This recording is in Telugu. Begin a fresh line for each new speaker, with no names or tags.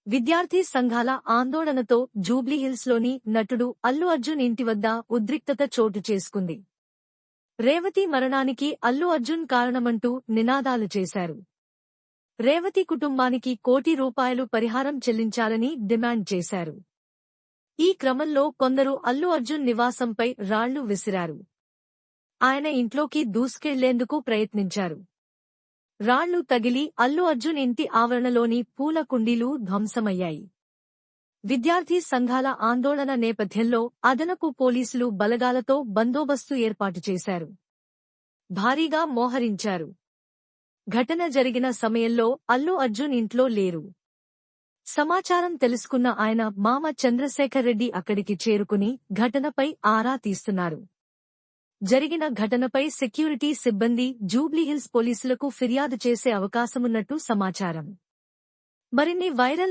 విద్యార్థి సంఘాల ఆందోళనతో జూబ్లీహిల్స్లోని నటుడు అల్లు అర్జున్ ఇంటి వద్ద ఉద్రిక్తత చోటు చేసుకుంది. రేవతి మరణానికి అల్లు అర్జున్ కారణమంటూ నినాదాలు చేశారు. రేవతి కుటుంబానికి ₹1,00,00,000 పరిహారం చెల్లించాలని డిమాండ్ చేశారు. ఈ క్రమంలో కొందరు అల్లు అర్జున్ నివాసంపై రాళ్లు విసిరారు. ఆయన ఇంట్లోకి దూసుకెళ్లేందుకు ప్రయత్నించారు. రాళ్లు తగిలి అల్లు అర్జున్ ఇంటి ఆవరణలోని పూల కుండీలు ధ్వంసమయ్యాయి. విద్యార్థి సంఘాల ఆందోళన నేపథ్యంలో అదనపు పోలీసులు బలగాలతో బందోబస్తు ఏర్పాటు చేశారు. భారీగా మోహరించారు. ఘటన జరిగిన సమయంలో అల్లు అర్జున్ ఇంట్లో లేరు. సమాచారం తెలుసుకున్న ఆయన మామ చంద్రశేఖర్ రెడ్డి అక్కడికి చేరుకుని ఘటనపై ఆరా తీస్తున్నారు. జరిగిన ఘటనపై సెక్యూరిటీ సిబ్బంది జూబ్లీహిల్స్ పోలీసులకు ఫిర్యాదు చేసే అవకాశమున్నట్టు సమాచారం. మరిన్ని వైరల్